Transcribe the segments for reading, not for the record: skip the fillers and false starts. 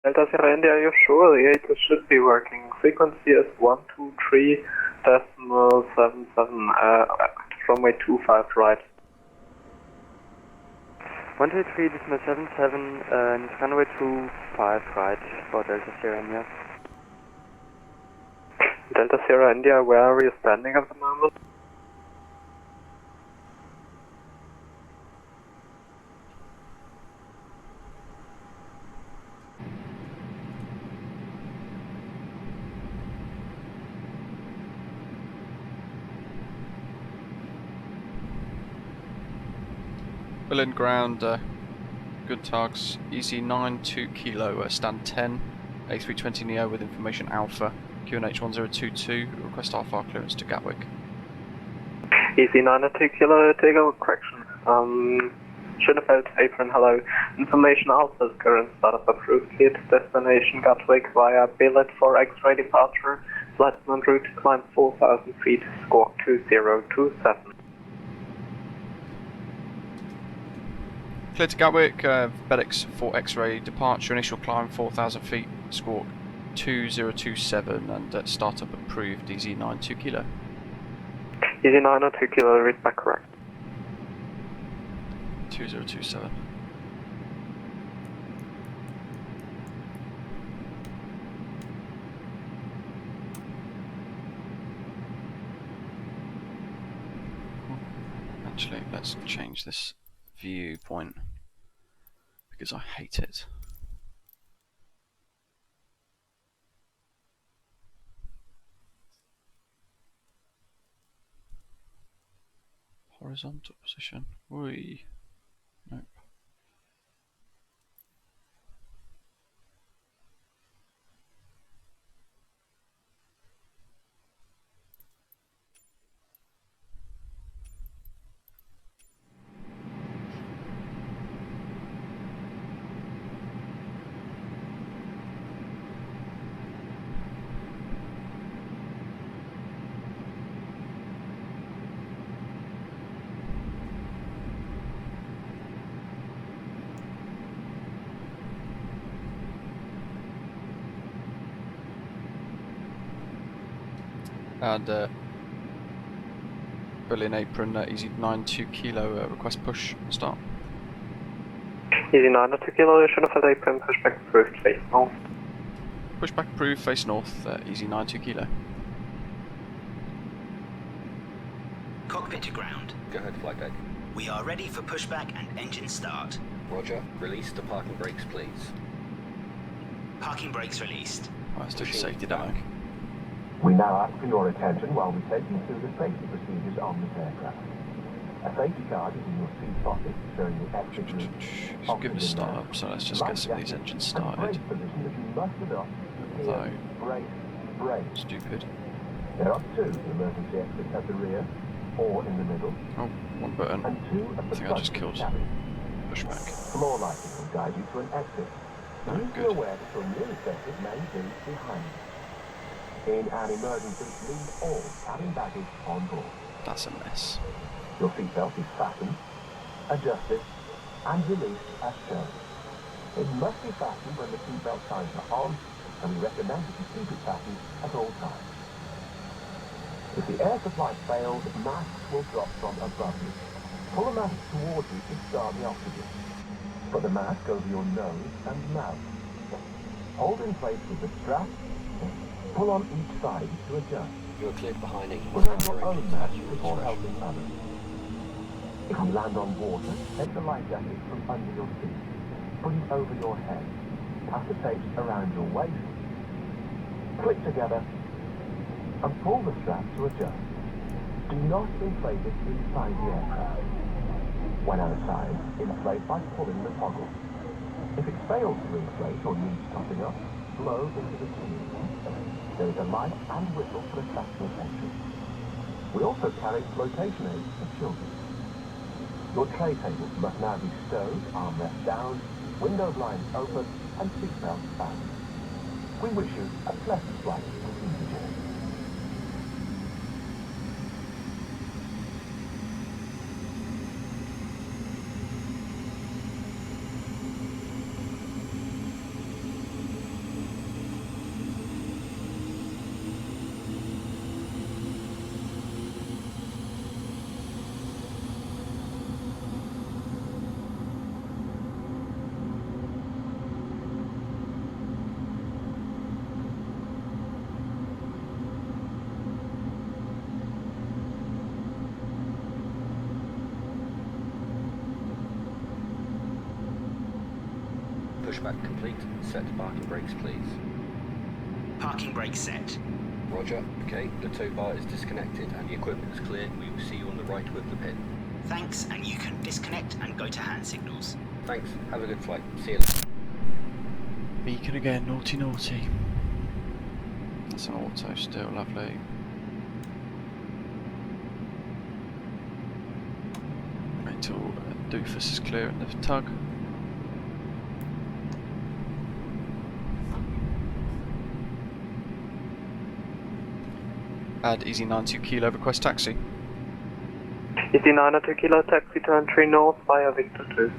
Delta Sierra India, are you sure the ATIS should be working? Frequency is 123.77, runway 25 right. 123.77 and runway 25 right for Delta Sierra India. Delta Sierra India, where are you standing at the moment? Berlin ground, good targs, EZ9 2 kilo, stand 10, A320 Neo with information Alpha, QNH 1022, request RFR clearance to Gatwick. EZ9 2 kilo, Takeoff, correction. Schönefeld, apron, hello. Information Alpha is current status approved, clear to destination Gatwick via billet for X-ray departure, flight en route to climb 4,000 feet, squawk 2027. Clear to Gatwick, FedEx for X-ray departure, initial climb 4,000 feet, squawk 2027 and startup approved, EZ9 2 kilo. EZ9 2 kilo, read back correct. 2027. Actually, let's change this viewpoint because I hate it. Horizontal position. Oi. Nope. And Berlin apron, EZ9 2 kilo, request push, start. EZ9 2 kilo, Schönefeld apron, pushback approved, face north. Pushback approved, face north, EZ9 2 kilo. Cockpit to ground. Go ahead, flight deck. We are ready for pushback and engine start. Roger. Release the parking brakes, please. Parking brakes released. Let's do the safety demo. We now ask for your attention while we take you through the safety procedures on this aircraft. A safety card is in your seat pocket showing the exit route. Should give a start up, so let's just get some of these engines started. Though, stupid. There are two emergency exits at the rear, or in the middle. Oh, one button. And two at the I think I front just killed cabin. pushback. Floor lighting will guide you to an exit. Oh, Please be good. aware that your nearest exit may be behind you. In an emergency, leave all cabin baggage on board. That's a mess. Your seatbelt is fastened, adjusted, and released as shown. It must be fastened when the seatbelt signs are on, and we recommend that you keep it fastened at all times. If the air supply fails, masks will drop from above you. Pull a mask towards you to start the oxygen. Put the mask over your nose and mouth. Hold in place with the strap. Pull on each side to adjust. You are cleared behind it. Put on your own mask before helping others. If you land on water, take the life jacket from under your seat. Put it over your head. Pass the tapes around your waist. Click together and pull the strap to adjust. Do not inflate it inside the aircraft. When outside, inflate by pulling the toggle. If it fails to inflate or needs topping up, blow into the tube. There is a light and whistle for the trap protection. We also carry flotation aids for children. Your tray tables must now be stowed, armrest down, window blinds open, and seatbelts fastened. We wish you a pleasant flight to EasyJet. Pushback complete. Set parking brakes, please. Parking brakes set. Roger. Okay, the tow bar is disconnected and the equipment is clear. We will see you on the right with the pin. Thanks, and you can disconnect and go to hand signals. Thanks. Have a good flight. See you later. Beacon again, naughty naughty. That's an auto still, lovely. Wait till doofus is clear at the tug. Add easy 92 kilo request taxi. Easy 92 kilo taxi to entry north via Victor 2.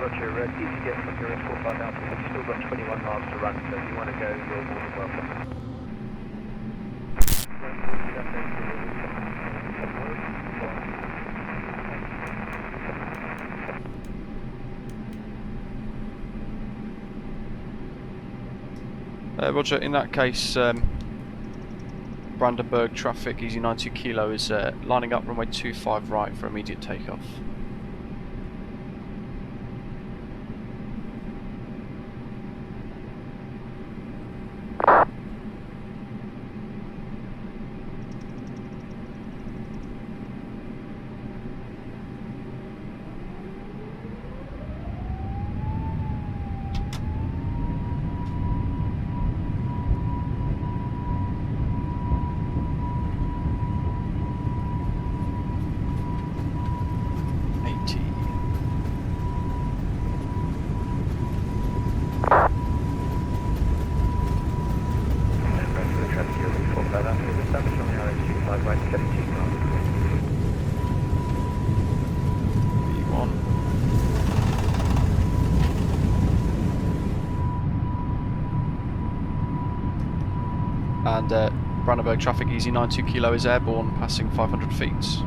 Roger, key to get from your airport by now, we've still got 21 miles to run, so if you want to go, you're more than welcome. Roger, in that case, Brandenburg traffic, easy 92 kilo, is lining up runway 25 right for immediate takeoff. And Brandenburg traffic, easy 92 kilo, is airborne, passing 500 feet.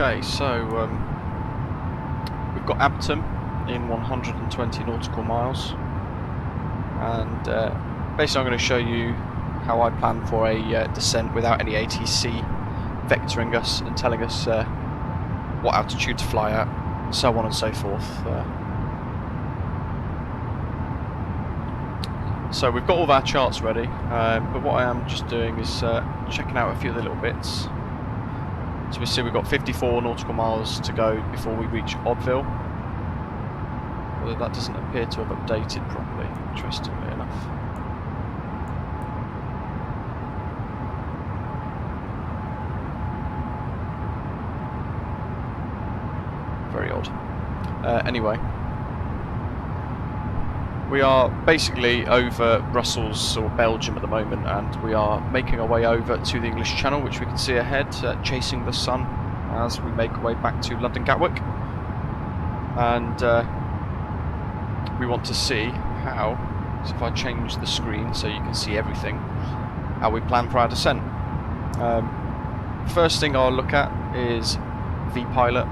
Okay, so we've got VATSIM in 120 nautical miles, and basically I'm going to show you how I plan for a descent without any ATC vectoring us and telling us what altitude to fly at, so on and so forth. So we've got all of our charts ready, but what I am just doing is checking out a few of the little bits. So we see we've got 54 nautical miles to go before we reach Oddville. Although that doesn't appear to have updated properly, interestingly enough. very odd. Anyway, we are basically over Brussels or Belgium at the moment, and we are making our way over to the English Channel, which we can see ahead, chasing the sun as we make our way back to London Gatwick. And we want to see how, so if I change the screen so you can see everything, how we plan for our descent. First thing I'll look at is vPilot,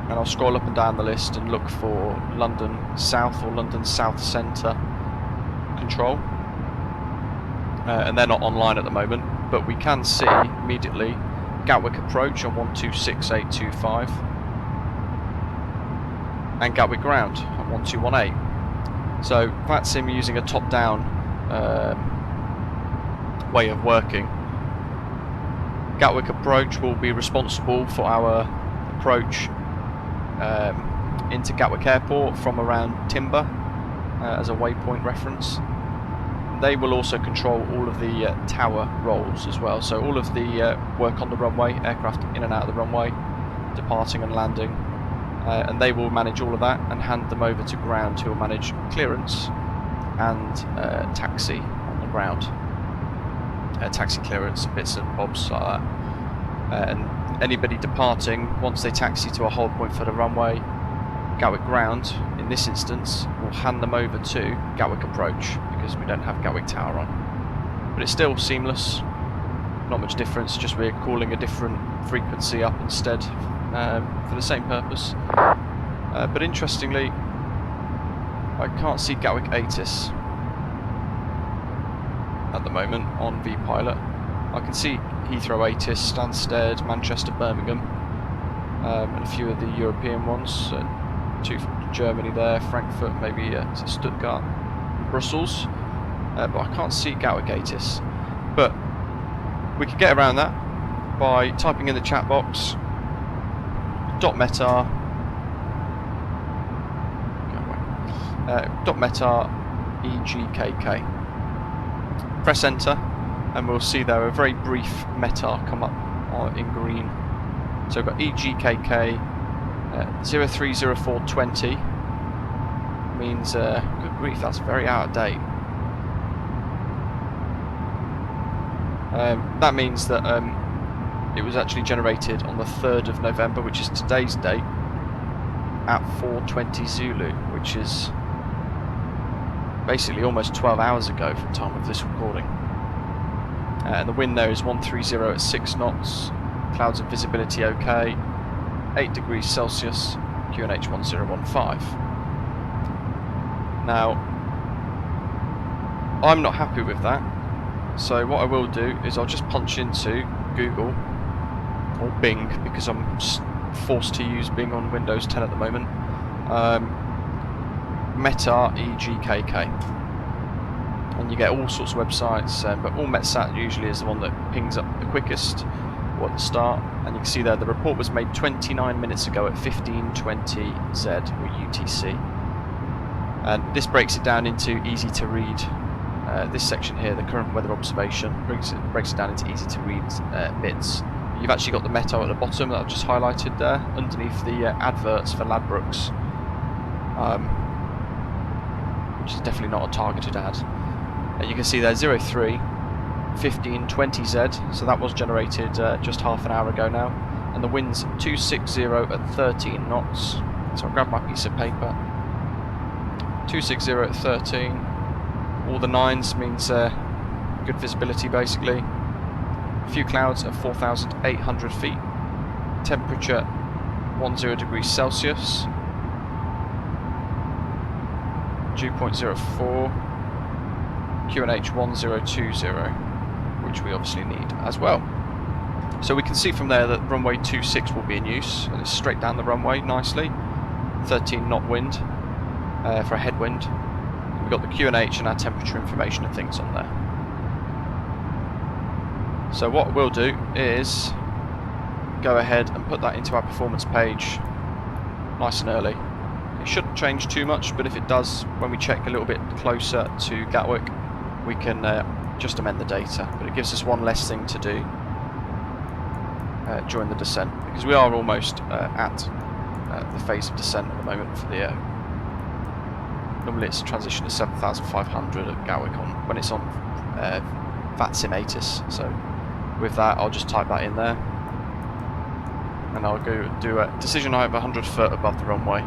and I'll scroll up and down the list and look for London South or London South Centre control. And they're not online at the moment, but we can see immediately Gatwick approach on 126825 and Gatwick ground on 1218. So VATSIM using a top-down way of working. Gatwick approach will be responsible for our approach into Gatwick Airport from around Timber as a waypoint reference. They will also control all of the tower rolls as well, so all of the work on the runway, aircraft in and out of the runway, departing and landing, and they will manage all of that and hand them over to ground, who will manage clearance and taxi on the ground. Taxi clearance, bits and bobs like that. And anybody departing, once they taxi to a hold point for the runway, Gatwick ground, in this instance, will hand them over to Gatwick approach, because we don't have Gatwick tower on. But it's still seamless, not much difference, just we're calling a different frequency up instead for the same purpose. But interestingly, I can't see Gatwick ATIS at the moment on vPilot. I can see Heathrow ATIS, Stansted, Manchester, Birmingham, and a few of the European ones, two from Germany there, Frankfurt, maybe to Stuttgart, Brussels, but I can't see Gatwick ATIS. But we can get around that by typing in the chat box .METAR EGKK. Press enter and we'll see there a very brief METAR come up in green. So we've got EGKK 030420, means good grief, that's very out of date. That means that it was actually generated on the 3rd of November, which is today's date, at 4:20 Zulu, which is basically almost 12 hours ago from the time of this recording. And the wind there is 130 at 6 knots, clouds and visibility okay, 8 degrees Celsius, QNH 1015. Now, I'm not happy with that, so what I will do is I'll just punch into Google, or Bing, because I'm forced to use Bing on Windows 10 at the moment, METAR EGKK, and you get all sorts of websites, but AllMetSat usually is the one that pings up the quickest at the start, and you can see there the report was made 29 minutes ago at 15:20 Z or UTC, and this breaks it down into easy to read. This section here, the current weather observation, breaks it down into easy to read bits. You've actually got the METAR at the bottom that I've just highlighted there, underneath the adverts for Ladbrokes, which is definitely not a targeted ad. And you can see there 03 15:20 Z, so that was generated just half an hour ago now, and the wind's 260 at 13 knots. So I'll grab my piece of paper. 260 at 13. All the 9s means good visibility basically. A few clouds at 4,800 feet. Temperature 10 degrees Celsius. Dew point 04. QNH 1020, which we obviously need as well. So we can see from there that runway 26 will be in use, and it's straight down the runway nicely. 13 knot wind for a headwind. We've got the QNH and our temperature information and things on there. So what we'll do is go ahead and put that into our performance page nice and early. It shouldn't change too much, but if it does, when we check a little bit closer to Gatwick, we can just amend the data, but it gives us one less thing to do during the descent, because we are almost at the phase of descent at the moment for the normally it's a transition to 7,500 at Gatwick when it's on VATSIM ATIS. So with that, I'll just type that in there, and I'll go do a decision height of 100 foot above the runway.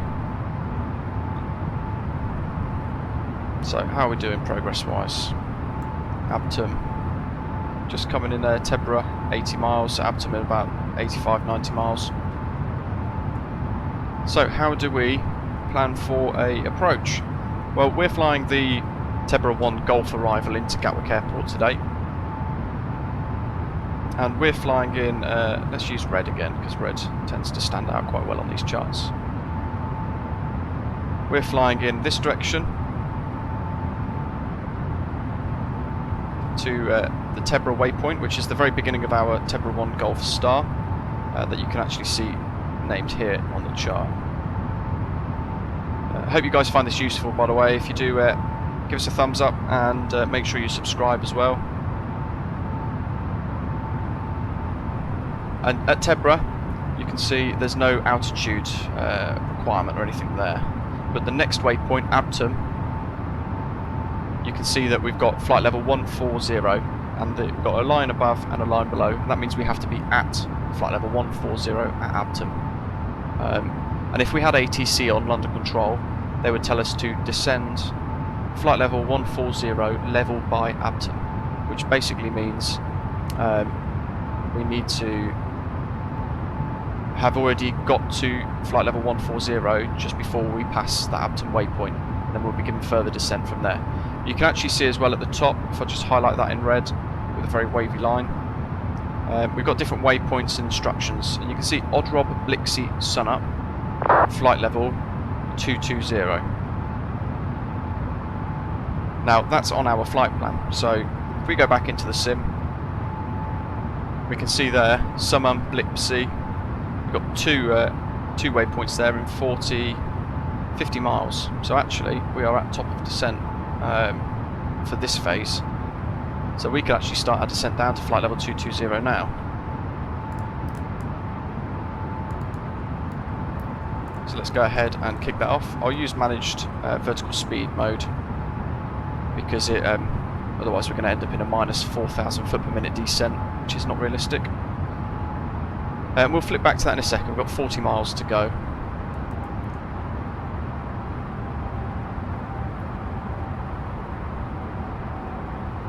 So how are we doing progress-wise? Abtum just coming in there, Tebra 80 miles, Abtum in about 85-90 miles. So how do we plan for a approach? Well, we're flying the Tebra 1 Golf arrival into Gatwick Airport today. And we're flying in, let's use red again, because red tends to stand out quite well on these charts. We're flying in this direction to the Tebra waypoint, which is the very beginning of our Tebra 1 Golf star that you can actually see named here on the chart. I hope you guys find this useful, by the way. If you do, give us a thumbs up and make sure you subscribe as well. And at Tebra, you can see there's no altitude requirement or anything there. But the next waypoint, Abtum, you can see that we've got flight level 140, and we've got a line above and a line below. And that means we have to be at flight level 140 at Abtum. And if we had ATC on London Control, they would tell us to descend flight level 140 level by Abtum, which basically means we need to have already got to flight level 140 just before we pass the Abtum waypoint, and then we'll be given further descent from there. You can actually see as well at the top, if I just highlight that in red with a very wavy line, we've got different waypoints and instructions, and you can see Oddrob Blixie Sunup, flight level 220. Now that's on our flight plan, so if we go back into the sim, we can see there Summum Blixie. We've got two waypoints there in 50 miles. So actually we are at top of descent for this phase. So we can actually start our descent down to flight level 220 now. So let's go ahead and kick that off. I'll use managed vertical speed mode because it otherwise we're going to end up in a minus 4,000 foot per minute descent, which is not realistic. We'll flip back to that in a second. We've got 40 miles to go.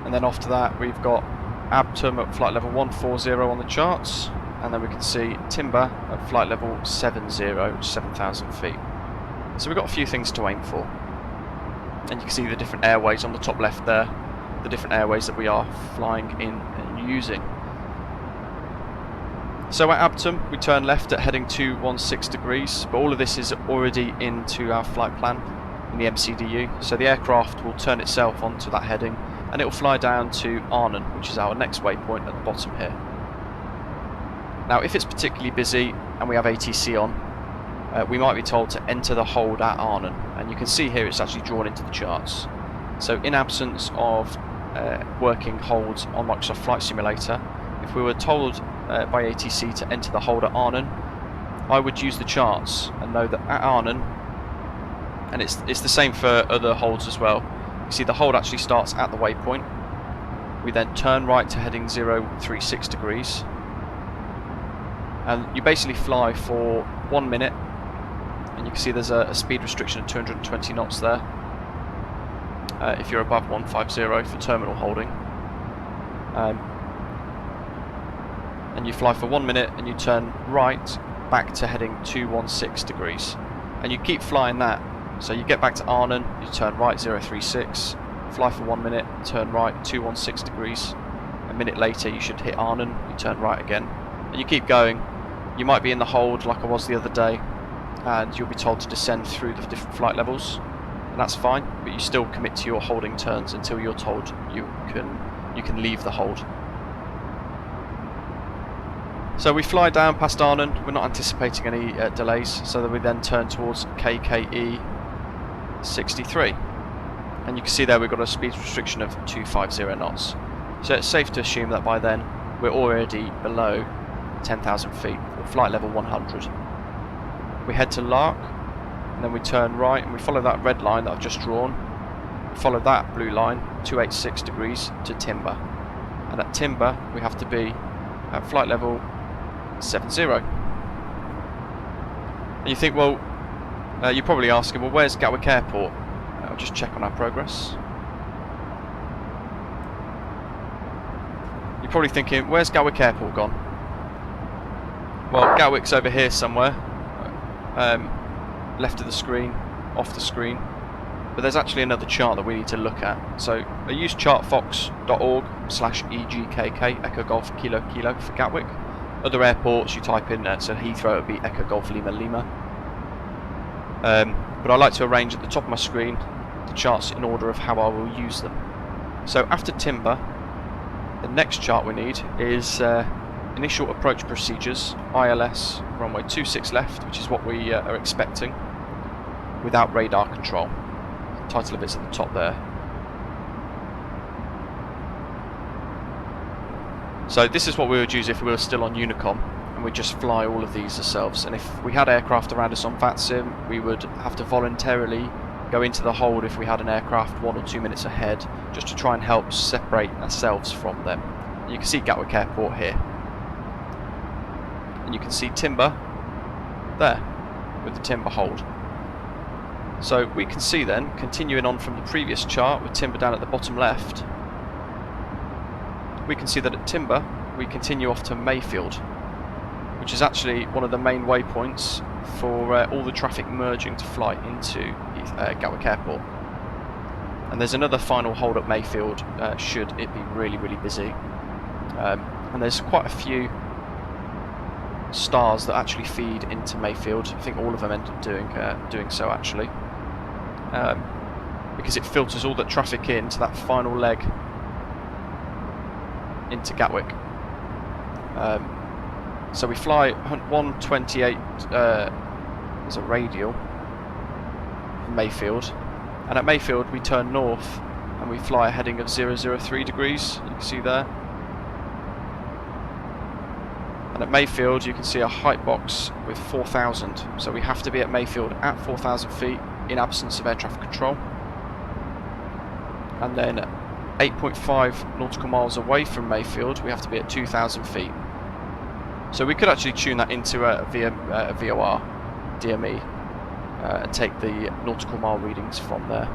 And then after that we've got Abtum at flight level 140 on the charts, and then we can see Timber at flight level 70, which is 7,000 feet. So we've got a few things to aim for. And you can see the different airways on the top left there, the different airways that we are flying in and using. So at Abtum, we turn left at heading 216 degrees, but all of this is already into our flight plan in the MCDU. So the aircraft will turn itself onto that heading, and it will fly down to Arnhem, which is our next waypoint at the bottom here. Now, if it's particularly busy and we have ATC on, we might be told to enter the hold at Arnhem, and you can see here it's actually drawn into the charts. So in absence of working holds on Microsoft Flight Simulator, if we were told by ATC to enter the hold at Arnhem, I would use the charts and know that at Arnhem, and it's the same for other holds as well, you see the hold actually starts at the waypoint. We then turn right to heading 036 degrees, and you basically fly for 1 minute, and you can see there's a speed restriction of 220 knots there if you're above 150 for terminal holding. And you fly for 1 minute and you turn right back to heading 216 degrees, and you keep flying that. So you get back to Arnhem, you turn right 036, fly for 1 minute, turn right 216 degrees. A minute later you should hit Arnhem, you turn right again, and you keep going. You might be in the hold like I was the other day, and you'll be told to descend through the different flight levels, and that's fine, but you still commit to your holding turns until you're told you can leave the hold. So we fly down past Arnhem, we're not anticipating any delays, so that we then turn towards KKE 63, and you can see there we've got a speed restriction of 250 knots. So it's safe to assume that by then we're already below 10,000 feet, or flight level 100. we head to Lark, and then we turn right and we follow that red line that I've just drawn. We follow that blue line 286 degrees to Timber, and at Timber we have to be at flight level 70. And you think, well, you're probably asking, well, where's Gatwick Airport? I'll just check on our progress. You're probably thinking, where's Gatwick Airport gone? Well, Gatwick's over here somewhere, left of the screen, off the screen, but there's actually another chart that we need to look at. So I use chartfox.org/EGKK, Echo Golf Kilo Kilo for Gatwick. Other airports you type in, so Heathrow would be Echo Golf Lima Lima. But I like to arrange at the top of my screen the charts in order of how I will use them. So after Timber, the next chart we need is initial approach procedures, ILS, runway 26 left, which is what we are expecting, without radar control. The title of it's at the top there. So this is what we would use if we were still on Unicom, and we just fly all of these ourselves. And if we had aircraft around us on VATSIM, we would have to voluntarily go into the hold if we had an aircraft 1 or 2 minutes ahead, just to try and help separate ourselves from them. You can see Gatwick Airport here, and you can see Timber there with the Timber hold. So we can see then, continuing on from the previous chart with Timber down at the bottom left, we can see that at Timber we continue off to Mayfield, which is actually one of the main waypoints for all the traffic merging to fly into Gatwick Airport. And there's another final hold at Mayfield should it be really, really busy. And there's quite a few stars that actually feed into Mayfield. I think all of them end up doing so actually, because it filters all the traffic into that final leg into Gatwick. So we fly 128 as a radial from Mayfield, and at Mayfield we turn north and we fly a heading of 003 degrees, you can see there. And at Mayfield you can see a height box with 4,000, so we have to be at Mayfield at 4,000 feet in absence of air traffic control. And then 8.5 nautical miles away from Mayfield we have to be at 2,000 feet. So we could actually tune that into a VOR DME and take the nautical mile readings from there.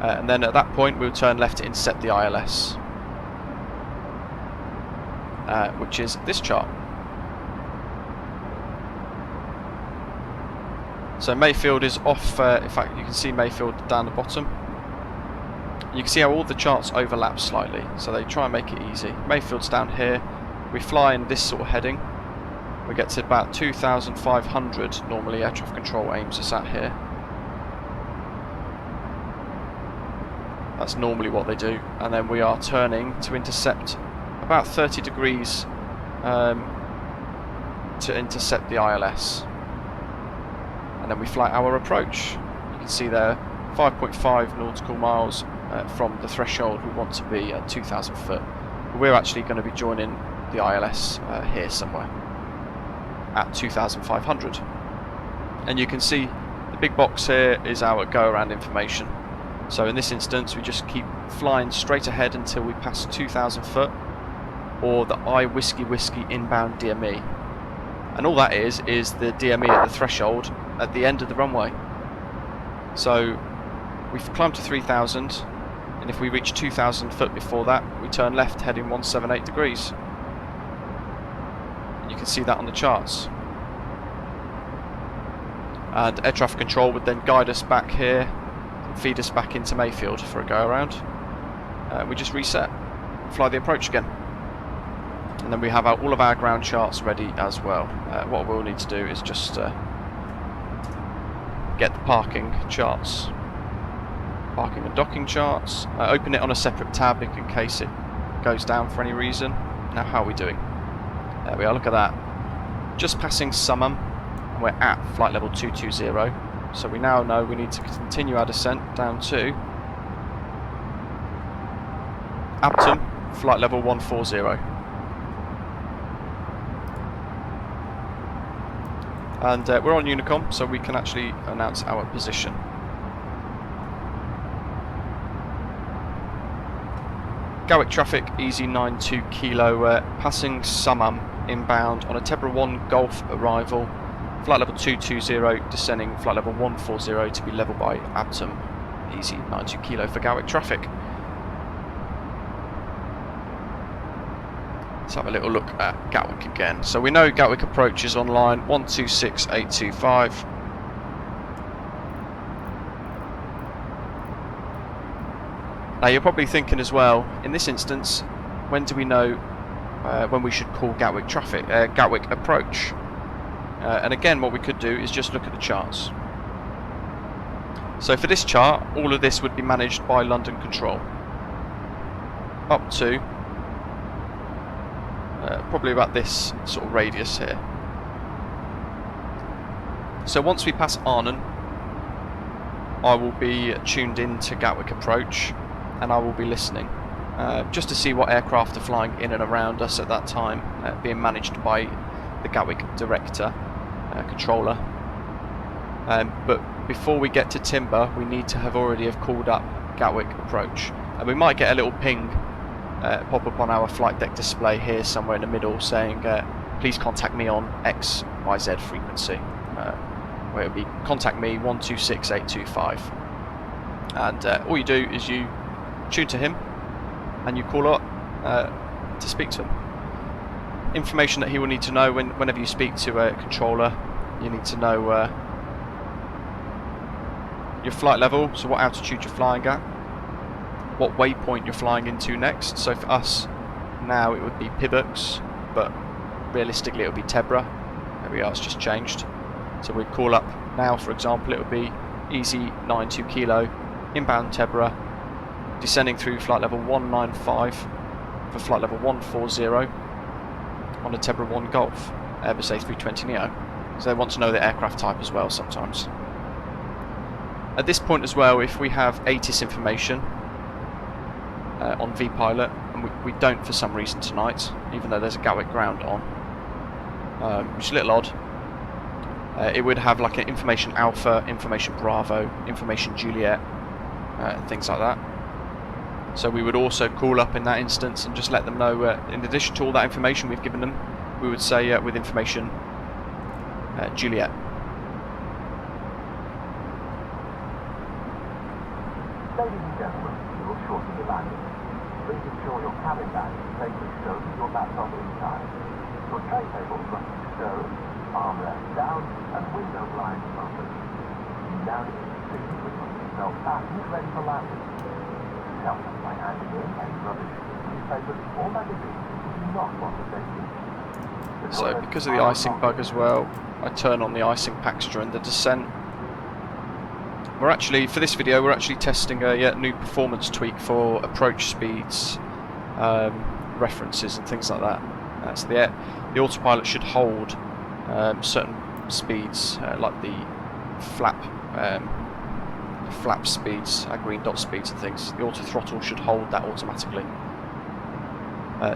And then at that point we'll turn left to intercept the ILS, which is this chart. So Mayfield is off, in fact you can see Mayfield down the bottom. You can see how all the charts overlap slightly, so they try and make it easy. Mayfield's down here. We fly in this sort of heading. We get to about 2,500 normally air traffic control aims us at here. That's normally what they do. And then we are turning to intercept about 30 degrees to intercept the ILS. And then we fly our approach. You can see there 5.5 nautical miles from the threshold we want to be at 2,000 foot. We're actually going to be joining the ILS here somewhere at 2,500. And you can see the big box here is our go around information. So in this instance we just keep flying straight ahead until we pass 2,000 foot, or the I Whiskey Whiskey inbound DME. And all that is the DME at the threshold at the end of the runway. So we've climbed to 3,000, and if we reach 2,000 foot before that we turn left heading 178 degrees. You can see that on the charts. And air traffic control would then guide us back here, feed us back into Mayfield for a go around. We just reset, fly the approach again, and then we have all of our ground charts ready as well. What we'll need to do is just get the parking charts, parking and docking charts, open it on a separate tab in case it goes down for any reason. Now how are we doing? There we are, look at that. Just passing Summum, and we're at flight level 220. So we now know we need to continue our descent down to Abton, flight level 140. And we're on Unicom, so we can actually announce our position. Gatwick traffic, easy 92 kilo, passing Summam inbound on a Tebra 1 Golf arrival, flight level 220, descending flight level 140 to be level by Abtum, easy 92 kilo for Gatwick traffic. Let's have a little look at Gatwick again. So we know Gatwick approach is online, 126825. Now you're probably thinking as well, in this instance, when do we know when we should call Gatwick traffic, Gatwick approach? And again, what we could do is just look at the charts. So for this chart, all of this would be managed by London Control, up to probably about this sort of radius here. So once we pass Arnhem, I will be tuned in to Gatwick approach, and I will be listening just to see what aircraft are flying in and around us at that time, being managed by the Gatwick director, controller. But before we get to Timber, we need to have already called up Gatwick approach, and we might get a little ping pop up on our flight deck display here somewhere in the middle saying please contact me on XYZ frequency, where it will be contact me 126825, and all you do is you tune to him and you call up to speak to him. Information that he will need to know whenever you speak to a controller, you need to know your flight level, so what altitude you're flying at, what waypoint you're flying into next. So for us now it would be Pibux, but realistically it would be Tebra. There we are, it's just changed. So we'd call up now, for example, it would be easy 92 kilo, inbound Tebra, descending through flight level 195 for flight level 140 on a Tebra 1 Golf, Airbus A320neo. So they want to know the aircraft type as well sometimes. At this point as well, if we have ATIS information on vPilot, and we don't for some reason tonight, even though there's a Gatwick ground on, which is a little odd, it would have like an information Alpha, information Bravo, information Juliet, things like that. So we would also call up in that instance and just let them know, in addition to all that information we've given them, we would say with information Juliet. Ladies and gentlemen, we will shortly be landing. Please ensure your cabin bag is safely stowed with your laptop inside. Your tray tables must be stowed, armrests down, and window blinds open. You now need to proceed with yourself fastened, ready for landing. Help us by handing in any rubbish, newspapers, or magazines you do not want to take with you. So because of the icing bug as well, I turn on the icing packs during the descent. We're actually, for this video, we're actually testing a new performance tweak for approach speeds, references and things like that. So the autopilot should hold certain speeds, like the flap speeds, green dot speeds and things. The auto throttle should hold that automatically.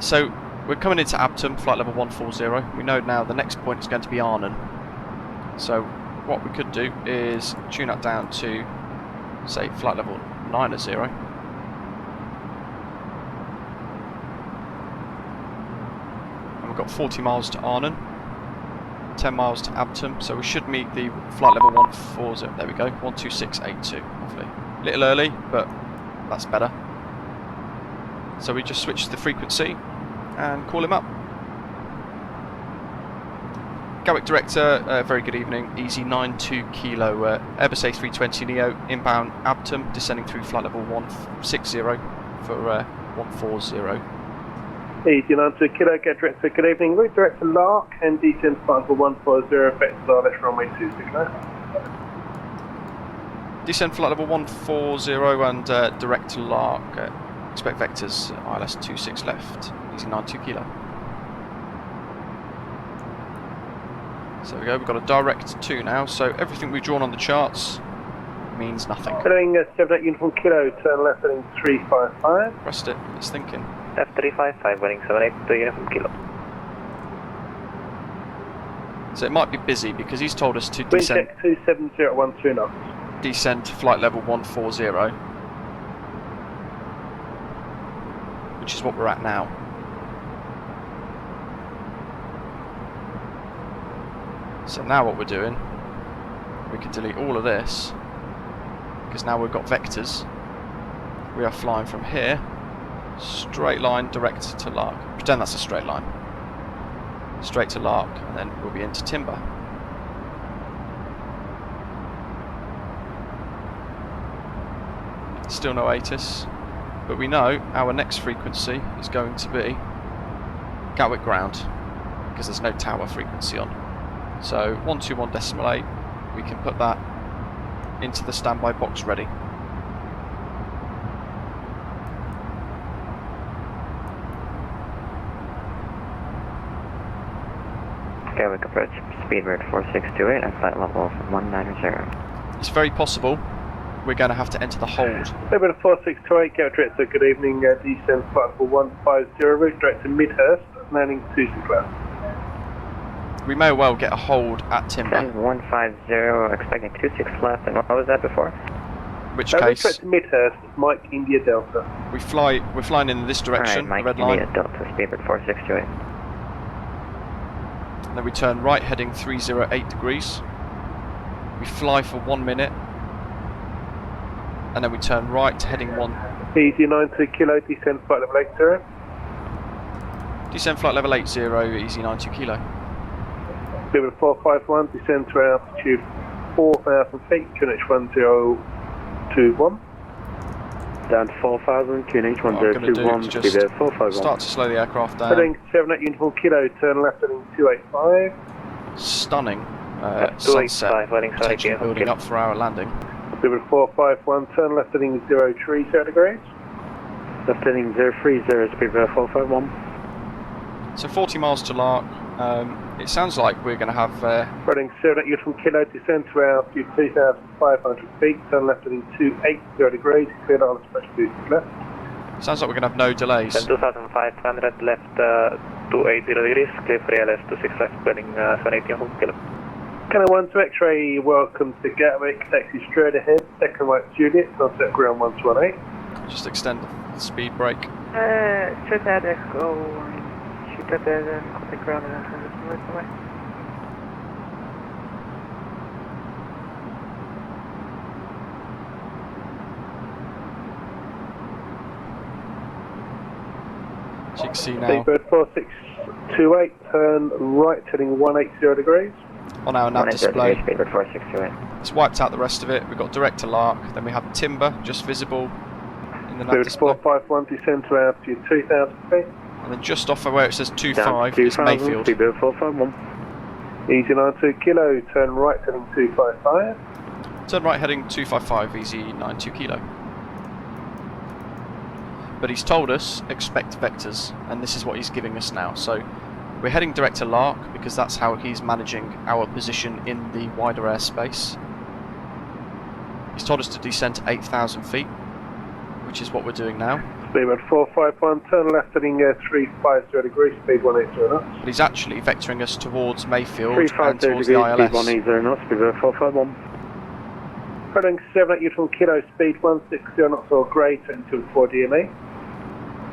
So we're coming into Abtum, flight level 140. We know now the next point is going to be Arnhem. So what we could do is tune that down to, say, flight level 90. And we've got 40 miles to Arnhem, 10 miles to Abtum, so we should meet the flight level 140, there we go, 12682, lovely. A little early, but that's better. So we just switch the frequency and call him up. Gatwick Director, very good evening. Easy 92 kilo, Airbus A320neo, inbound Abtum, descending through flight level 160 for 140. Easy 92 kilo, Gatwick Director, good evening. Route Director Lark and descend flight level 140, effective RLS runway 26 left. Descend flight level 140 and Director Lark, expect vectors ILS 26 left, easy 92 kilo. So there we go, we've got a direct 2 now, so everything we've drawn on the charts means nothing. Heading 78 uniform kilo, turn left heading 355. Rest it, it's thinking. F355, running 78 to uniform kilo. So it might be busy because he's told us to Wind descend, check 270 at 12 knots. descend to flight level 140, which is what we're at now. So now what we're doing, we can delete all of this, because now we've got vectors. We are flying from here, straight line direct to Lark. Pretend that's a straight line. Straight to Lark, and then we'll be into Timber. Still no ATIS, but we know our next frequency is going to be Gatwick Ground, because there's no tower frequency on. So 121.8, we can put that into the standby box ready. Gatwick approach, speed bird 4628 and flight level 190. It's very possible we're going to have to enter the hold. Speedbird 4628, Gatwick director, good evening, descend flight level 150, route direct to Midhurst, landing to Sinclair. We may well get a hold at Timber, 150, expecting 26 left, and what was that before? in which Route case direct to Midhurst, Mike India Delta. we're flying in this direction, Alright, the Mike red line, India Delta, speedbird 4628. then we turn right heading 308 degrees. We fly for 1 minute, and then we turn right heading 1. Easy 92 kilo, descend flight level 80. Descend flight level 80, easy 92 kilo. Speedbird 451, descend to altitude 4,000 feet, QNH 1021. Down to 4,000, QNH What I'm going to do is just start to slow the aircraft down. Heading 78 uniform kilo, turn left heading 285. Stunning sunset potentially building up for our landing. Speedbird 451, turn left heading 030 degrees. Left heading 030, speedbird 451. So 40 miles to Lark. It sounds like we're going to have Heading 78 uniform kilo, descend to altitude 2,500 feet, turn left heading 280 degrees, clear all express to left. sounds like we're going to have no delays. 2,500 left, 280 degrees, clear for ALS 26 left, bearing 78 uniform kilo. Canada 1 to X-ray, welcome to Gatwick, taxi straight ahead, second right Juliet, contact ground 118. Just extend the speed brake. Straight ahead, Echo, shoot at the contact ground and then right away. As you can see now, Speedbird 4628, turn right heading 180 degrees. on our nav display, Speedbird 4628. it's wiped out the rest of it. We've got direct to Lark, then we have Timber just visible in the nav Speedbird display. 451, descend to altitude 2,000 feet. And then just off of where it says 25 is Mayfield. Speedbird 451. Easy 92 kilo, turn right heading 255. Turn right heading 255, easy 92 kilo. But he's told us expect vectors, and this is what he's giving us now. So we're heading direct to Lark because that's how he's managing our position in the wider airspace. He's told us to descend to 8,000 feet, which is what we're doing now. Speedbird 451, turn left heading 350 degrees, speed 180 knots. But he's actually vectoring us towards Mayfield 350 and towards degrees, the speed ILS. 180 knots, Speedbird 451. Heading 78 uniform kilo, speed 160 knots or greater until 4 DME.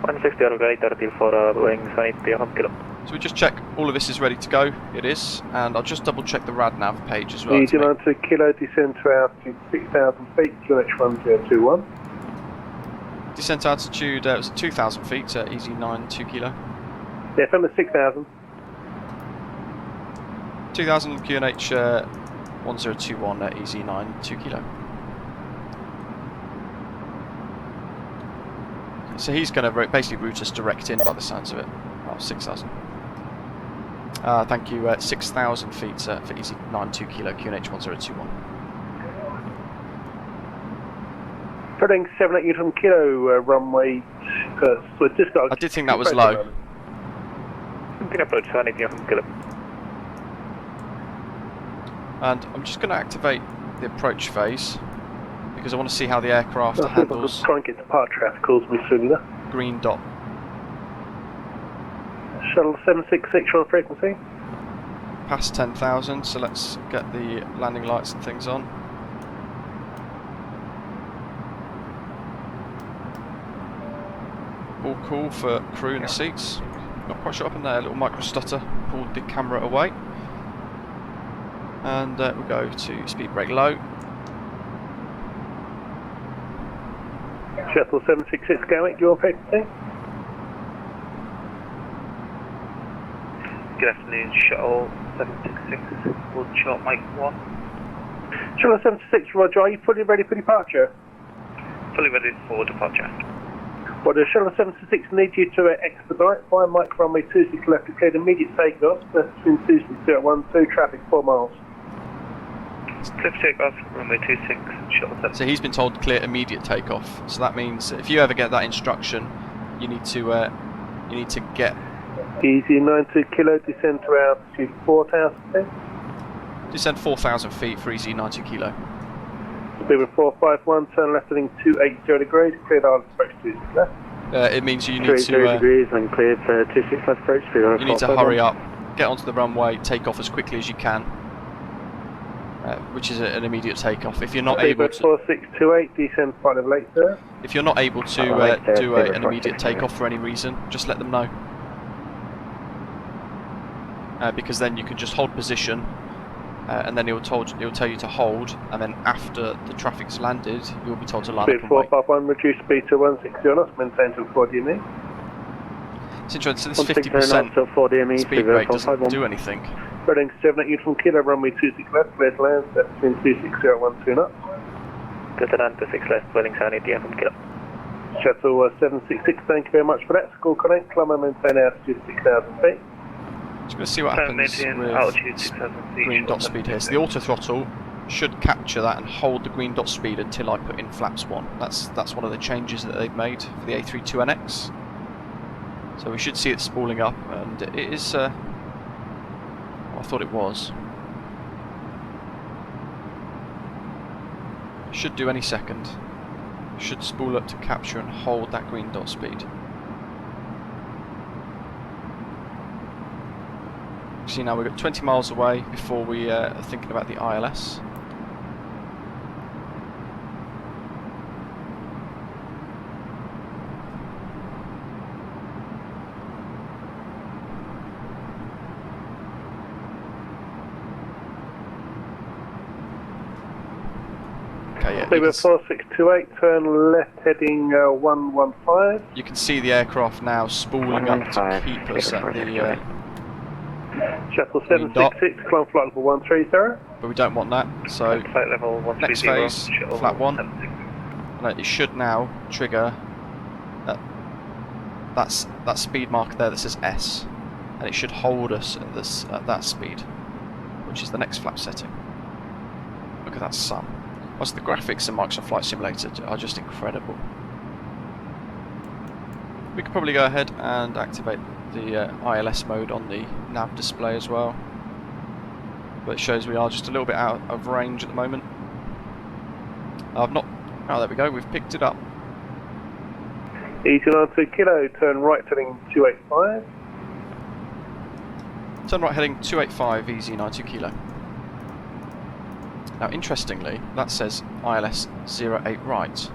160 or greater till for Boeing 780 kilo. So we just check all of this is ready to go. It is, and I'll just double check the RadNav page as well. Easy 92 kilo, descend to altitude 6,000 feet, QNH 1021. Descent altitude was 2,000 feet, easy 92 kilo. Yeah, from the 6,000. 2,000 QNH 1021, easy 92 kilo. So he's going to basically route us direct in by the sounds of it. Oh, 6,000. Thank you, 6,000 feet for easy 92 kilo QNH 1021. Heading 78 uniform kilo, runway, so just got. I did think that was low. Approach 780 kilo. And I'm just going to activate the approach phase because I want to see how the aircraft handles Try and get departure traffic calls me sooner. green dot. Shuttle 766 on frequency. past 10,000, so let's get the landing lights and things on. All cool for crew in the seats. Not quite sure up in there, a little micro stutter pulled the camera away. And we'll go to speed brake low. Shuttle 766 Gatwick, your frequency. Good afternoon, Shuttle 766, hold short mic 1. Shuttle 766, Roger, are you fully ready for departure? Fully ready for departure. Well, the Shuttle 766 needs you to expedite via Mike runway 26 left to clear immediate takeoff. That's between 26012, traffic 4 miles. Clear for takeoff, runway 26, Shuttle 7. So he's been told to clear immediate takeoff. So that means if you ever get that instruction, you need to get. Easy 92 kilo, descend to altitude 4,000 feet. Descend 4,000 feet for easy 90 kilo. Speed with 451, turn left heading 280 degrees, cleared island approach 26 left. It means you need to degrees and cleared for 26 left approach. you need to hurry up, get onto the runway, take off as quickly as you can, which is an immediate takeoff. If you're not able to, 4628, descend 5 level 8, sir. if you're not able to do an immediate takeoff for any reason, just let them know. Because then you can just hold position, and then he'll tell you to hold, and then after the traffic's landed, you'll be told to line Speed up and wait. 451, reduce speed to 160 knots, maintain to 4 DME. It's interesting, so this 50% speed brake doesn't do anything. Berlin 78 from Kilo, runway 26 left, clear to land, that's between 26012 knots. Good to land, 26 left, Berlin 78 from Kilo. Shuttle 766, thank you very much for that. School connect, climb and maintain altitude 6,000 feet. Just going to see what happens with green dot speed here. So the auto throttle should capture that and hold the green dot speed until I put in flaps 1. That's one of the changes that they've made for the A32NX. So we should see it spooling up, and it is. Well, I thought it was. Should do any second. Should spool up to capture and hold that green dot speed. See, now we've got 20 miles away before we are thinking about the ILS. Okay, yeah. Speed with 4628, turn left heading 115. You can see the aircraft now spooling up to keep us at the. Shuttle 766, climb flight level 13, sir. But we don't want that, so Flight level 130, next phase, Shuttle flat 1. 766. And it should now trigger that speed marker there that says S, and it should hold us at that speed, which is the next flap setting. Look at that sun. Also, the graphics in Microsoft Flight Simulator are just incredible. We could probably go ahead and activate the ILS mode on the nav display as well, but it shows we are just a little bit out of range at the moment. I've not. Oh, there we go. We've picked it up. Easy 92 kilo, turn right heading 285. Turn right heading 285, easy 92 kilo. Now, interestingly, that says ILS 08 right.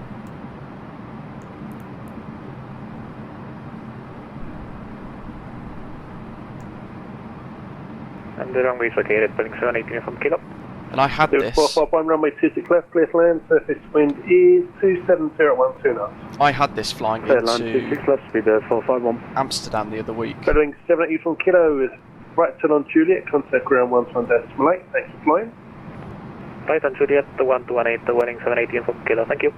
And the runway is located, Berlin 78 from Kilo. And I had this. 451, runway 26 left, clear to land, surface wind is 27012 knots. I had this flying Clear land 26 into left, speed 451. Amsterdam the other week. Berlin 78 from Kilo is right turn on Juliet, contact ground 11.8, thanks for flying. Right on Juliet, the 1218, the Berlin 718 from Kilo, thank you.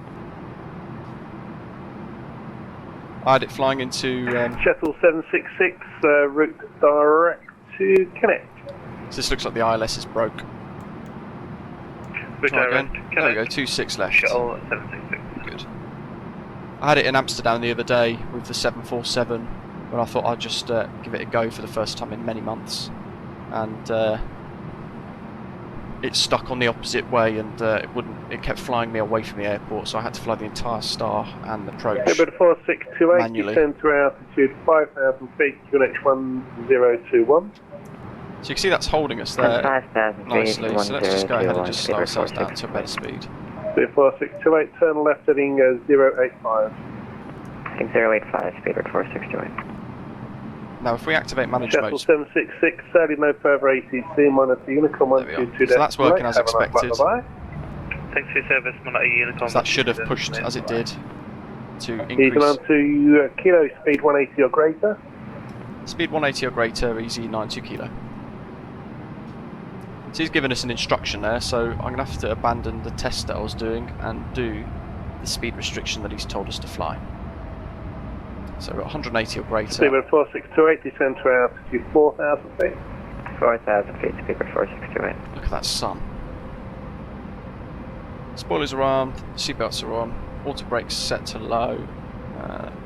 I had it flying into. Shuttle 766, route direct to connect. So this looks like the ILS is broke. Try again. There we go, 26 left. Shuttle 766. Good. I had it in Amsterdam the other day with the 747, when I thought I'd just give it a go for the first time in many months, and it stuck on the opposite way, and it kept flying me away from the airport, so I had to fly the entire star and approach Airport 4628, manually. descend to altitude 5,000 feet, QNH 1021. So you can see that's holding us there nicely, so let's just go ahead and just slow ourselves down to a better speed. 4628, turn left heading 085. Heading 085, speedbird 4628. Now if we activate manage Shuttle mode, 766, sailing no further ATC, monitor Unicorn 122. So that's working as expected. Thanks for your service, monitor Unicorn. So that should have pushed as it did to He's increase. on to kilo speed 180 or greater. Speed 180 or greater, easy 92 kilo. So he's given us an instruction there, so I'm going to have to abandon the test that I was doing and do the speed restriction that he's told us to fly. So we're at 180 or greater. Speedbird 4628, descend to altitude 4,000 feet. 4,000 feet, speedbird 4628. Look at that sun. Spoilers are armed, seatbelts are on, auto brakes set to low.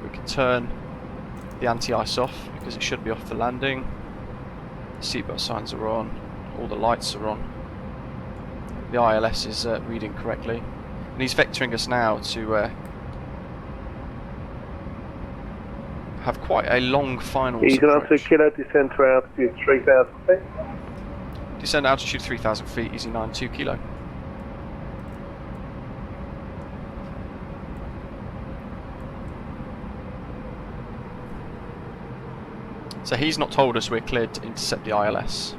We can turn the anti-ice off because it should be off the landing. Seatbelt signs are on, all the lights are on. The ILS is reading correctly. And he's vectoring us now to have quite a long final approach. He's on to kilo, descend to altitude 3,000 feet. Descend altitude 3,000 feet, easy 92 kilo. So he's not told us we're cleared to intercept the ILS.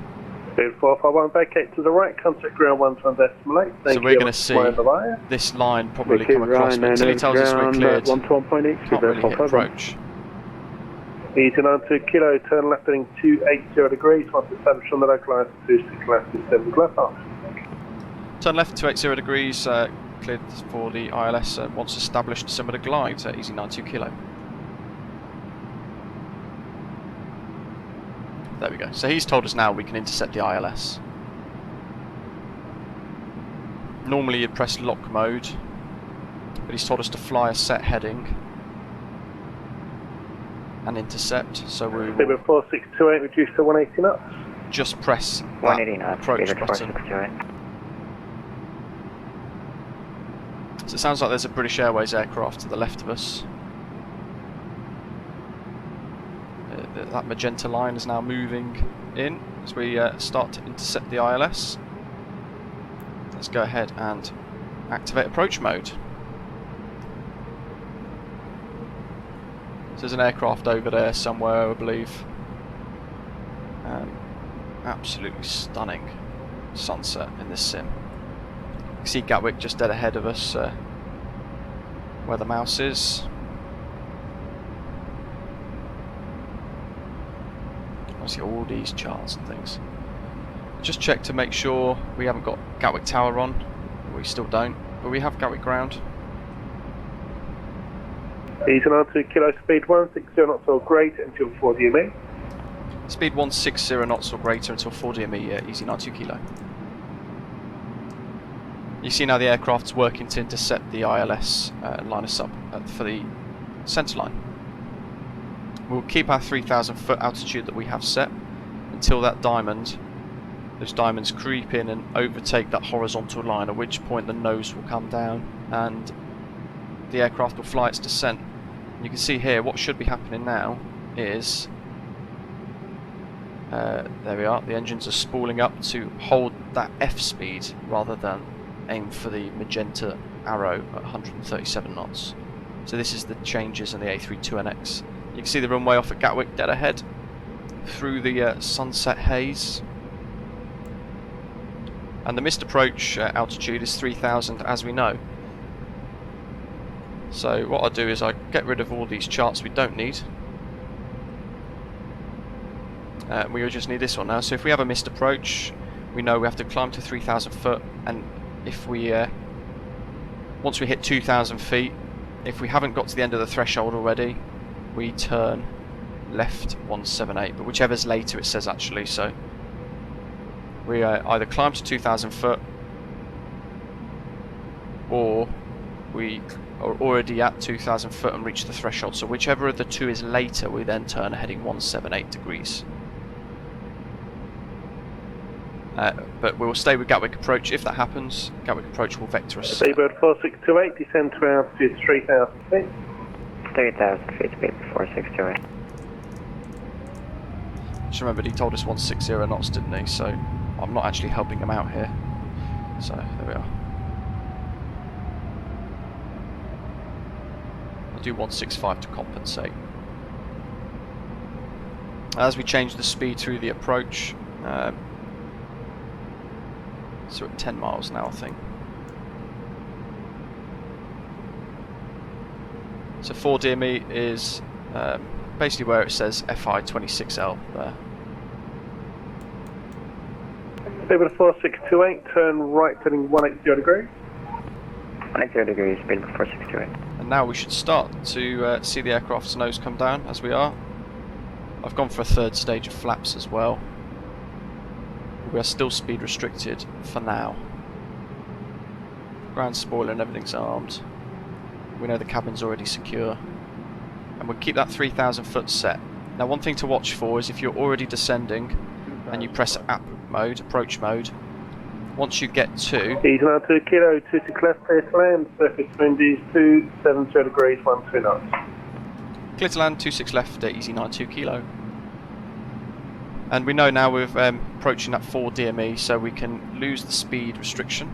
Speed 451, vacate to the right, contact ground 1.8. So we're going to see this line probably come across, but until he tells us we're cleared, can't really hit approach. Eaton on to kilo, turn left heading 280 degrees, once established on the local altitude 6 left half. Turn left 280 degrees, cleared for the ILS, once established similar glide, easy 92 kilo. There we go. So he's told us now we can intercept the ILS. Normally you'd press lock mode, but he's told us to fly a set heading and intercept, so we will 4628 reduced to 180 knots. just press that approach button. So it sounds like there's a British Airways aircraft to the left of us. That magenta line is now moving in as we start to intercept the ILS. Let's go ahead and activate approach mode. So there's an aircraft over there somewhere, I believe. Absolutely stunning sunset in this sim. You can see Gatwick just dead ahead of us, where the mouse is. See all these charts and things. Just check to make sure we haven't got Gatwick Tower on. We still don't, but we have Gatwick Ground. Eaton on to kilo speed 160 knots or greater until 4 DME. Speed 160 knots or greater until 4 DME, easy 92 kilo. You see now the aircraft's working to intercept the ILS and line us up for the centre line. We'll keep our 3,000 foot altitude that we have set until that diamond, those diamonds creep in and overtake that horizontal line, at which point the nose will come down and the aircraft will fly its descent. And you can see here what should be happening now is, there we are, the engines are spooling up to hold that F speed rather than aim for the magenta arrow at 137 knots. So this is the changes in the A32NX. You can see the runway off at Gatwick dead ahead through the sunset haze. And the missed approach altitude is 3,000 as we know. So what I'll do is I get rid of all these charts we don't need. We just need this one now. So if we have a missed approach, we know we have to climb to 3,000 foot, and if we once we hit 2,000 feet, if we haven't got to the end of the threshold already, we turn left 178, but whichever's later it says actually. So we either climb to 2,000 foot or we are already at 2,000 foot and reach the threshold. So whichever of the two is later, we then turn heading 178 degrees. But we'll stay with Gatwick approach. If that happens, Gatwick approach will vector us. Seabird 4628, descend to altitude 3,000 feet. 3,000 feet, speed 4628. Just remembered he told us 160 knots, didn't he? So I'm not actually helping him out here. So there we are. I'll do 165 to compensate. As we change the speed through the approach, so at 10 miles now, I think. So 4 DME is basically where it says FI26L there. Speedbird 4628, turn right heading 180 degrees. 180 degrees, Speedbird 4628. And now we should start to see the aircraft's nose come down, as we are. I've gone for a third stage of flaps as well. We are still speed restricted for now. Ground spoiler and everything's armed. We know the cabin's already secure. And we'll keep that 3,000 foot set. Now one thing to watch for is if you're already descending and you press approach mode, once you get to... Easy now 2 kilo, 26 left, clear to land, surface wind is 270 degrees, 12 knots. Clear to land, 26 left, easy 92 kilo. And we know now we're approaching that 4 DME, so we can lose the speed restriction.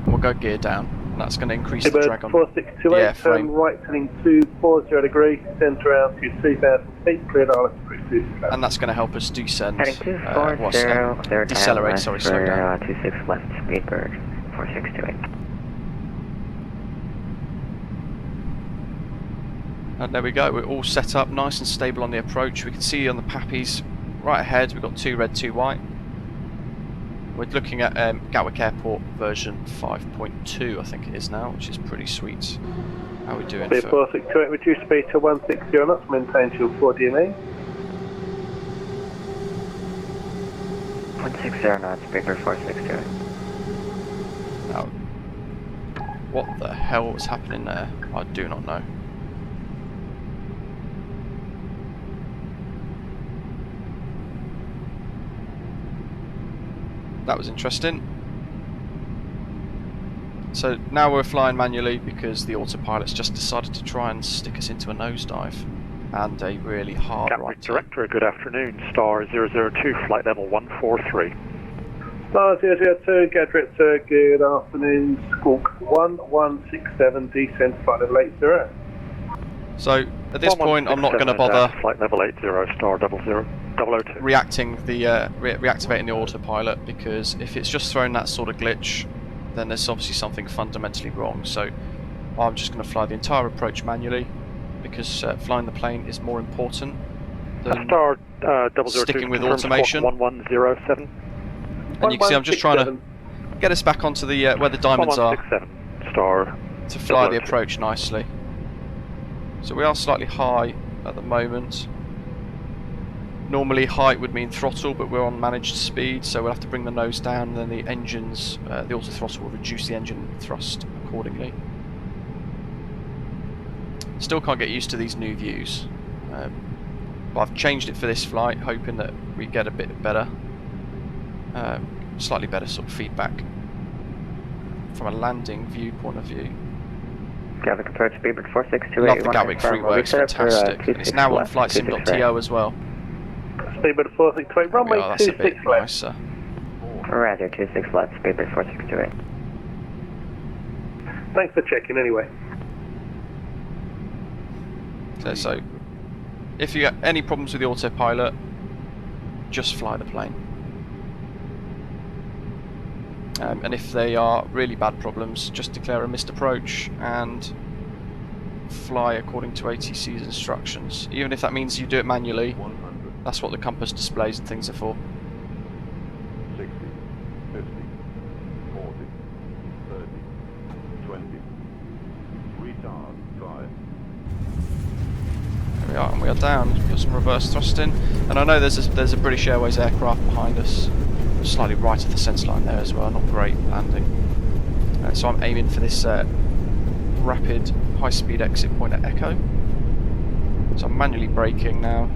And we'll go gear down, and that's going to increase the drag on the 4628, airframe. turn right heading 240 degrees, centre out to 3,000 feet, clear to And that's going to help us descend. Heading 240, decelerate, sorry, slow down. 26 left, Speedbird 4628. And there we go, we're all set up nice and stable on the approach. We can see on the PAPIs right ahead, we've got 2 red, 2 white. We're looking at Gatwick Airport version 5.2, I think it is now, which is pretty sweet. How are we doing? Speed 4628, reduce speed to 160 knots, maintain till 4 DME. 160 knots, Speedbird 4628. Now, what the hell was happening there? I do not know. That was interesting. So now we're flying manually because the autopilot's just decided to try and stick us into a nosedive and a really hard right turn. Director, good afternoon. Star 002, flight level 143. Star 002, Gatwick, good afternoon. Squawk 1167, descent flight level 80. So at this point, I'm not going to bother flight level 80, star 002. reacting the reactivating the autopilot, because if it's just throwing that sort of glitch, then there's obviously something fundamentally wrong. So I'm just going to fly the entire approach manually, because flying the plane is more important than star 002, sticking with automation. 1107. And you can see I'm just trying to get us back onto the where the diamonds are star to fly the approach nicely. So we are slightly high at the moment. Normally height would mean throttle, but we're on managed speed, so we'll have to bring the nose down, and then the engines, the auto throttle will reduce the engine thrust accordingly. Still can't get used to these new views, but I've changed it for this flight, hoping that we get a bit better, slightly better sort of feedback from a landing view point of view. Gatwick approach, Speedbird 4628. Love the Gatwick freeway, it's fantastic. And it's now on flightsim.to as well. Speedbird 4628, runway 26 left. Nicer. Roger, 26 left, Speedbird 4628. Thanks for checking anyway. So if you get any problems with the autopilot, just fly the plane. And if they are really bad problems, just declare a missed approach and fly according to ATC's instructions. Even if that means you do it manually, that's what the compass displays and things are for. 60, 50, 40, 30, 20, retard, 5. There we are, and we are down. Put some reverse thrust in. And I know there's a British Airways aircraft behind us, slightly right of the sense line there as well, not great landing. So I'm aiming for this rapid high-speed exit point at Echo. So I'm manually braking now.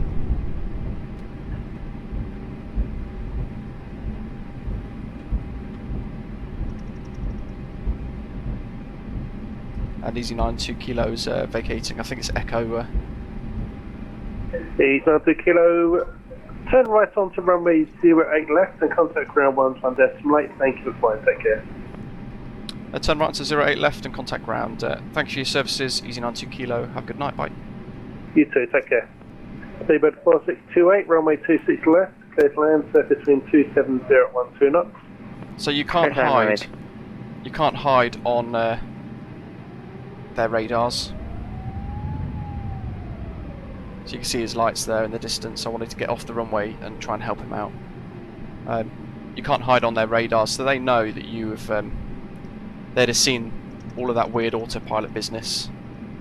and Easy 9 2 kilos vacating. I think it's Echo. Easy 9 2 kilo, turn right onto runway 08 left and contact ground 1 decimal 8. Thank you for flying, take care. Turn right to 08 left and contact ground. Thank you for your services, Easy 9 2 kilo. Have a good night, bye. You too, take care. Seabird 4628, runway 26 left, clear to land, surface wind 270 knots. So you can't hide. You can't hide on their radars. So you can see his lights there in the distance. I wanted to get off the runway and try and help him out. You can't hide on their radars, so they know that you have. They'd have seen all of that weird autopilot business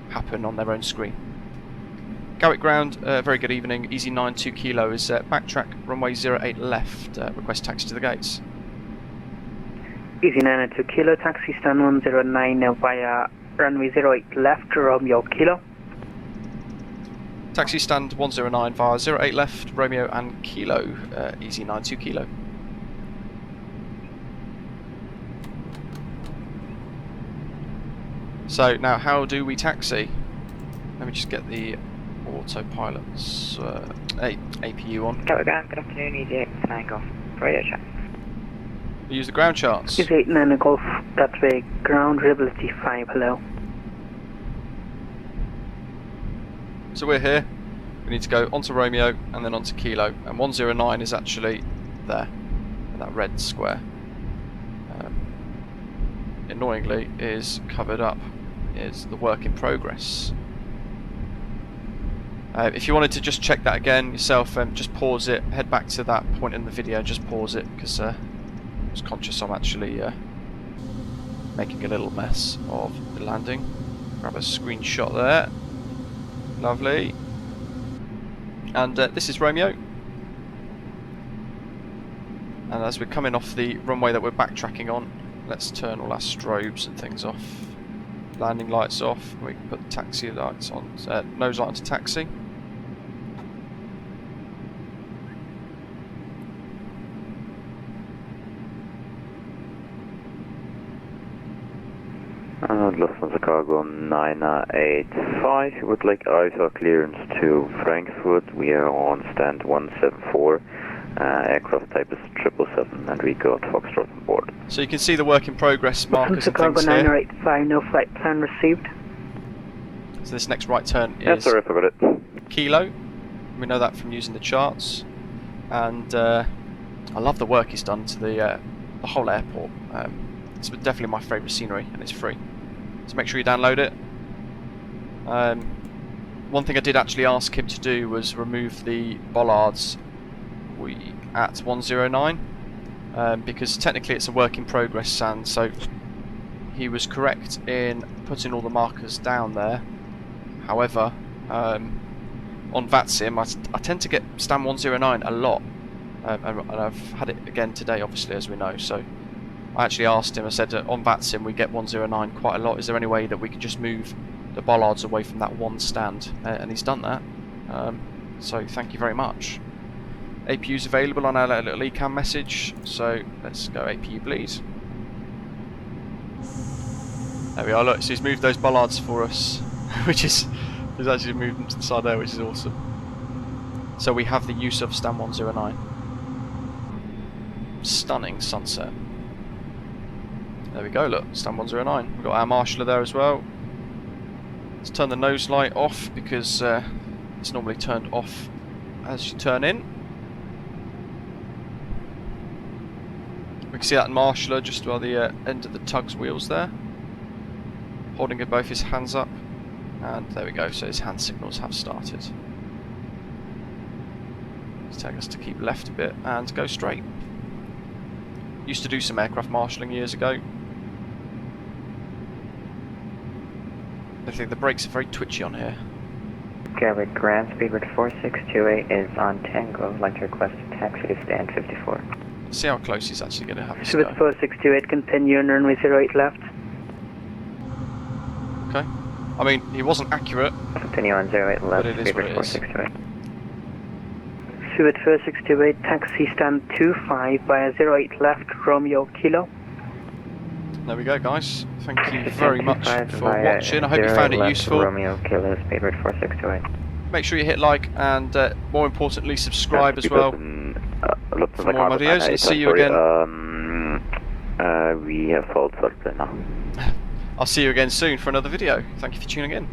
happen on their own screen. Gatwick ground, very good evening. Easy 9 2 kilo is backtrack runway 08 left. Request taxi to the gates. Easy 9 2 kilo, taxi stand 109 via runway 08 left, Romeo Kilo. Taxi stand 109 via 08 left, Romeo and Kilo, Easy 9 2 kilo. So now how do we taxi? Let me just get the autopilot's APU on. Gatwick ground, good afternoon, Easy 8 Takeoff. Radio check. We use the ground charts. Easy 8 9 Golf, Gatwick ground, reliability 5, hello. So we're here. We need to go onto Romeo and then onto Kilo, and 109 is actually there, in that red square. Annoyingly, is covered up. Is the work in progress. If you wanted to just check that again yourself, just pause it, head back to that point in the video, just pause it, because I was conscious I'm actually making a little mess of the landing. Grab a screenshot there. Lovely. And this is Romeo. And as we're coming off the runway that we're backtracking on, let's turn all our strobes and things off. Landing lights off. We can put the taxi lights on. Nose light onto taxi. Lufthansa Cargo 985, you would like ISO clearance to Frankfurt. We are on stand 174, aircraft type is 777, and we got Foxtrot on board. So you can see the work in progress markers and Cargo things here. 985, no flight plan received. So this next right turn is Yeah, sorry, I forgot it. Kilo. We know that from using the charts. And I love the work he's done to the whole airport. It's definitely my favourite scenery, and it's free. So make sure you download it. One thing I did actually ask him to do was remove the bollards at 109, because technically it's a work in progress stand, so he was correct in putting all the markers down there. However, on VATSIM I tend to get stand 109 a lot, and I've had it again today, obviously, as we know. So I actually asked him, I said, on VATSIM we get 109 quite a lot, is there any way that we could just move the bollards away from that one stand? And he's done that, so thank you very much. APU's available on our little ECAM message, so let's go APU please. There we are, look, so he's moved those bollards for us, which is, he's actually moved them to the side there, which is awesome. So we have the use of stand 109. Stunning sunset. There we go, look, stand 109. We've got our marshaller there as well. Let's turn the nose light off, because it's normally turned off as you turn in. We can see that marshaller just by the end of the tug's wheels there, holding both his hands up, and there we go, so his hand signals have started. Let's take us to keep left a bit and go straight. Used to do some aircraft marshalling years ago. I think the brakes are very twitchy on here. Gatwick ground, speedbird 4628 is on Tango. I'd like to request a taxi to stand 54. Let's see how close he's actually going to have us Speedbird go. 4628, continue on runway 08 left. Okay. I mean, he wasn't accurate. Continue on 08 left, But it is what speedbird it is. 4628. Speedbird 4628, taxi stand 25 via 08 left, Romeo Kilo. there we go, guys. Thank you very much for via watching. I hope you found it left useful. Romeo Kilo, speedbird 4628. Make sure you hit like and, more importantly, subscribe as well for more videos. And see you again. We have fault sorted now. I'll see you again soon for another video. Thank you for tuning in.